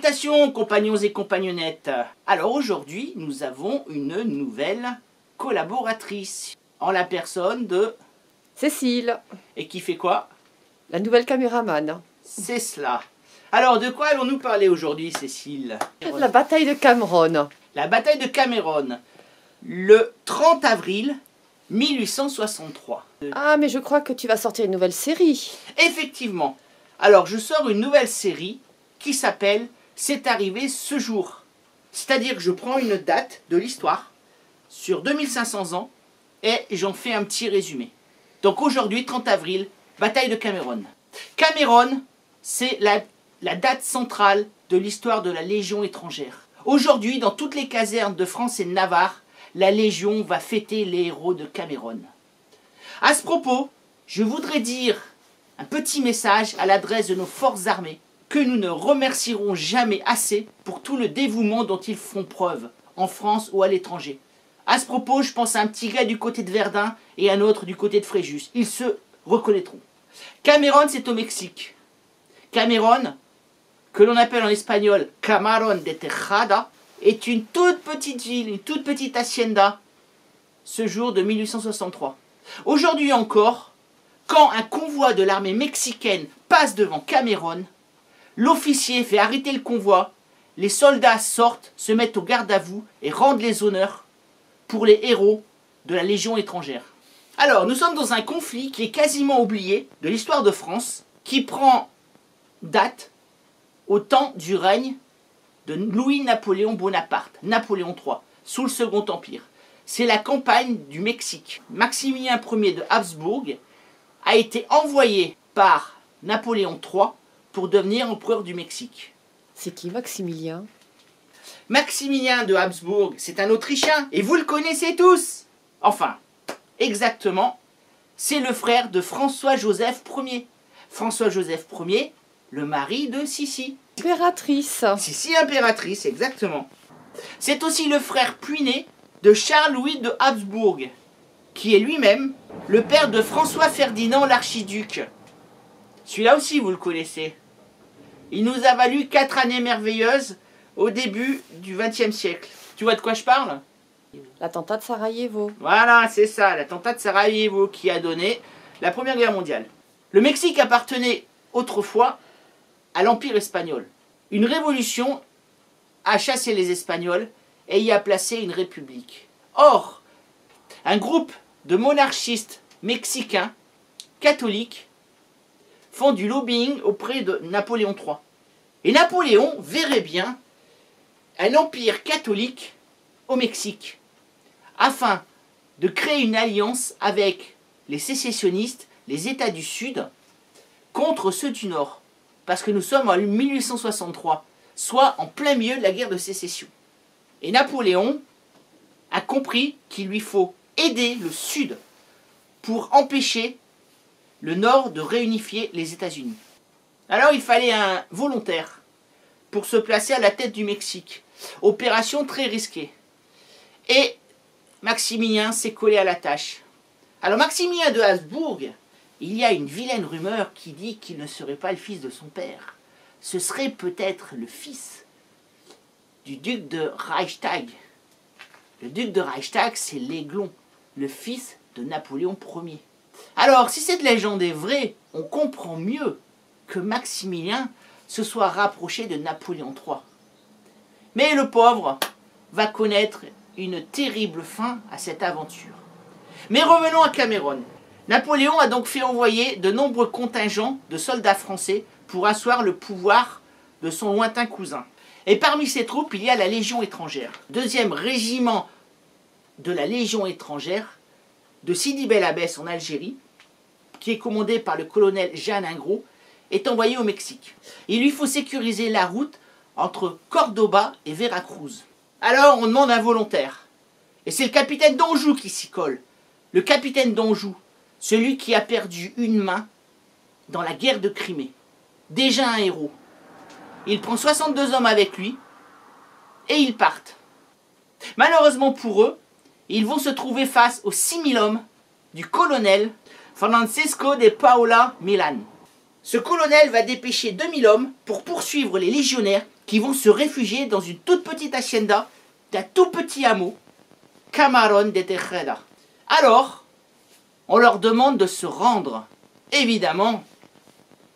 Salutations compagnons et compagnonnettes. Alors aujourd'hui nous avons une nouvelle collaboratrice en la personne de Cécile, et qui fait quoi? la nouvelle caméraman. C'est cela. Alors de quoi allons-nous parler aujourd'hui, Cécile? La bataille de Cameron. La bataille de Cameron, le 30 avril 1863. Ah, mais je crois que tu vas sortir une nouvelle série. Effectivement. Alors je sors une nouvelle série qui s'appelle C'est arrivé ce jour. C'est-à-dire que je prends une date de l'histoire sur 2500 ans et j'en fais un petit résumé. Donc aujourd'hui, 30 avril, bataille de Cameron. Cameron, c'est la date centrale de l'histoire de la Légion étrangère. Aujourd'hui, dans toutes les casernes de France et de Navarre, la Légion va fêter les héros de Cameron. À ce propos, je voudrais dire un petit message à l'adresse de nos forces armées que nous ne remercierons jamais assez pour tout le dévouement dont ils font preuve, en France ou à l'étranger. À ce propos, je pense à un petit gars du côté de Verdun et un autre du côté de Fréjus. Ils se reconnaîtront. Cameron, c'est au Mexique. Cameron, que l'on appelle en espagnol Camarón de Tejada, est une toute petite ville, une toute petite hacienda, ce jour de 1863. Aujourd'hui encore, quand un convoi de l'armée mexicaine passe devant Cameron, l'officier fait arrêter le convoi, les soldats sortent, se mettent au garde à vous et rendent les honneurs pour les héros de la Légion étrangère. Alors, nous sommes dans un conflit qui est quasiment oublié de l'histoire de France, qui prend date au temps du règne de Louis-Napoléon Bonaparte, Napoléon III, sous le Second Empire. C'est la campagne du Mexique. Maximilien Ier de Habsbourg a été envoyé par Napoléon III pour devenir empereur du Mexique. C'est qui, Maximilien? Maximilien de Habsbourg, c'est un Autrichien, et vous le connaissez tous. Enfin, exactement, c'est le frère de François-Joseph Ier. François-Joseph Ier, le mari de Sissi. Impératrice. Sissi impératrice, exactement. C'est aussi le frère puiné de Charles-Louis de Habsbourg, qui est lui-même le père de François-Ferdinand l'archiduc. Celui-là aussi, vous le connaissez. Il nous a valu 4 années merveilleuses au début du XXe siècle. Tu vois de quoi je parle? L'attentat de Sarajevo. Voilà, c'est ça, l'attentat de Sarajevo qui a donné la Première Guerre mondiale. Le Mexique appartenait autrefois à l'Empire espagnol. Une révolution a chassé les Espagnols et y a placé une république. Or, un groupe de monarchistes mexicains catholiques font du lobbying auprès de Napoléon III. Et Napoléon verrait bien un empire catholique au Mexique, afin de créer une alliance avec les sécessionnistes, les États du Sud, contre ceux du Nord. Parce que nous sommes en 1863, soit en plein milieu de la guerre de sécession. Et Napoléon a compris qu'il lui faut aider le Sud pour empêcher le Nord de réunifier les États-Unis. Alors il fallait un volontaire pour se placer à la tête du Mexique. Opération très risquée. Et Maximilien s'est collé à la tâche. Alors Maximilien de Habsbourg, il y a une vilaine rumeur qui dit qu'il ne serait pas le fils de son père. Ce serait peut-être le fils du duc de Reichstag. Le duc de Reichstag, c'est l'Aiglon, le fils de Napoléon Ier. Alors, si cette légende est vraie, on comprend mieux que Maximilien se soit rapproché de Napoléon III. Mais le pauvre va connaître une terrible fin à cette aventure. Mais revenons à Cameron. Napoléon a donc fait envoyer de nombreux contingents de soldats français pour asseoir le pouvoir de son lointain cousin. Et parmi ces troupes, il y a la Légion étrangère. Deuxième régiment de la Légion étrangère de Sidi Bel Abbès en Algérie, qui est commandé par le colonel Jeanne Ingros, est envoyé au Mexique. Il lui faut sécuriser la route entre Cordoba et Veracruz. Alors on demande un volontaire. Et c'est le capitaine d'Anjou qui s'y colle. Le capitaine d'Anjou, celui qui a perdu une main dans la guerre de Crimée. Déjà un héros. Il prend 62 hommes avec lui et ils partent. Malheureusement pour eux, ils vont se trouver face aux 6000 hommes du colonel Francisco de Paula Milán. Ce colonel va dépêcher 2000 hommes pour poursuivre les légionnaires qui vont se réfugier dans une toute petite hacienda d'un tout petit hameau, Camarón de Tejeda. Alors, on leur demande de se rendre. Évidemment,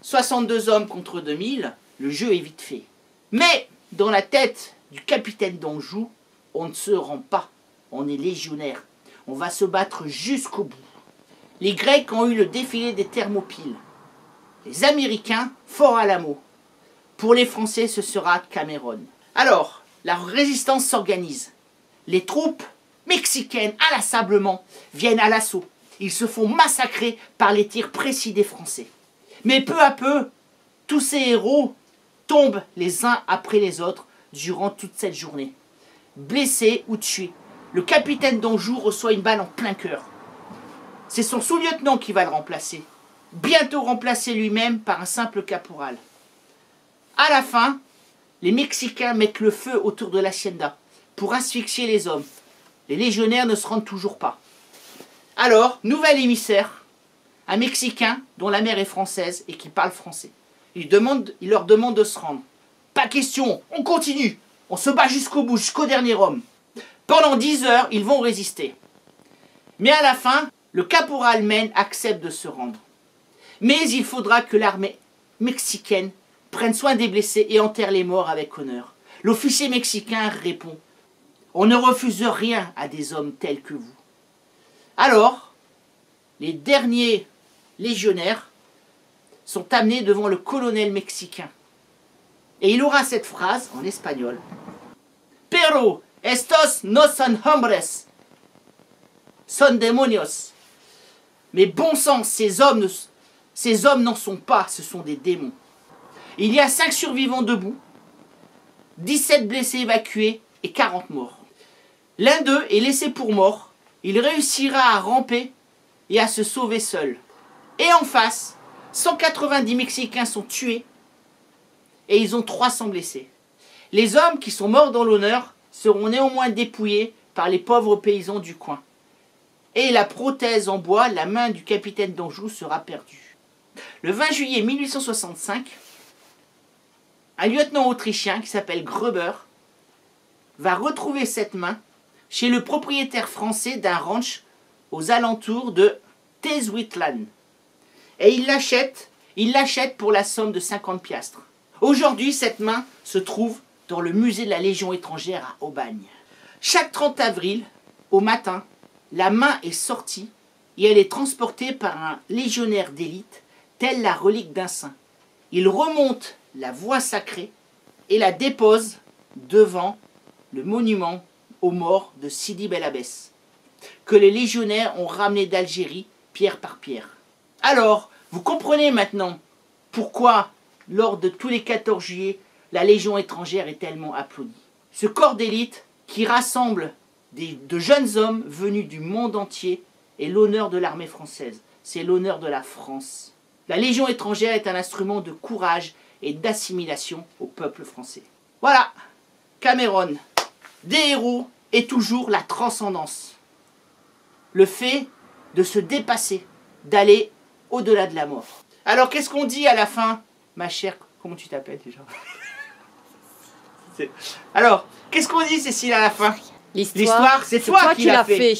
62 hommes contre 2000, le jeu est vite fait. Mais, dans la tête du capitaine d'Anjou, on ne se rend pas. On est légionnaire. On va se battre jusqu'au bout. Les Grecs ont eu le défilé des Thermopyles. Les Américains, Fort Alamo. Pour les Français, ce sera Cameron. Alors, la résistance s'organise. Les troupes mexicaines, inlassablement, viennent à l'assaut. Ils se font massacrer par les tirs précis des Français. Mais peu à peu, tous ces héros tombent les uns après les autres durant toute cette journée. Blessés ou tués, le capitaine d'Anjou reçoit une balle en plein cœur. C'est son sous-lieutenant qui va le remplacer. Bientôt remplacé lui-même par un simple caporal. À la fin, les Mexicains mettent le feu autour de l'hacienda pour asphyxier les hommes. Les légionnaires ne se rendent toujours pas. Alors, nouvel émissaire, un Mexicain dont la mère est française et qui parle français. Il leur demande de se rendre. Pas question, on continue. On se bat jusqu'au bout, jusqu'au dernier homme. Pendant 10 heures, ils vont résister. Mais à la fin, le caporal Maine accepte de se rendre. Mais il faudra que l'armée mexicaine prenne soin des blessés et enterre les morts avec honneur. L'officier mexicain répond « On ne refuse rien à des hommes tels que vous. » Alors, les derniers légionnaires sont amenés devant le colonel mexicain. Et il aura cette phrase en espagnol. « Pero estos no son hombres, son demonios. » Mais bon sang, ces hommes n'en sont pas, ce sont des démons. Il y a 5 survivants debout, 17 blessés évacués et 40 morts. L'un d'eux est laissé pour mort. Il réussira à ramper et à se sauver seul. Et en face, 190 Mexicains sont tués et ils ont 300 blessés. Les hommes qui sont morts dans l'honneur seront néanmoins dépouillés par les pauvres paysans du coin. Et la prothèse en bois, la main du capitaine d'Anjou, sera perdue. Le 20 juillet 1865, un lieutenant autrichien qui s'appelle Gruber va retrouver cette main chez le propriétaire français d'un ranch aux alentours de Tezhuitlán. Et il l'achète pour la somme de 50 piastres. Aujourd'hui, cette main se trouve dans le musée de la Légion étrangère à Aubagne. Chaque 30 avril, au matin, la main est sortie et elle est transportée par un légionnaire d'élite, telle la relique d'un saint. Il remonte la voie sacrée et la dépose devant le monument aux morts de Sidi Bel Abbès, que les légionnaires ont ramené d'Algérie pierre par pierre. Alors, vous comprenez maintenant pourquoi, lors de tous les 14 juillet, la Légion étrangère est tellement applaudie. Ce corps d'élite qui rassemble de jeunes hommes venus du monde entier est l'honneur de l'armée française. C'est l'honneur de la France. La Légion étrangère est un instrument de courage et d'assimilation au peuple français. Voilà, Cameron, des héros et toujours la transcendance. Le fait de se dépasser, d'aller au-delà de la mort. Alors qu'est-ce qu'on dit à la fin, ma chère, comment tu t'appelles déjà? Alors, qu'est-ce qu'on dit, Cécile, à la fin? L'histoire, c'est toi qui l'as fait.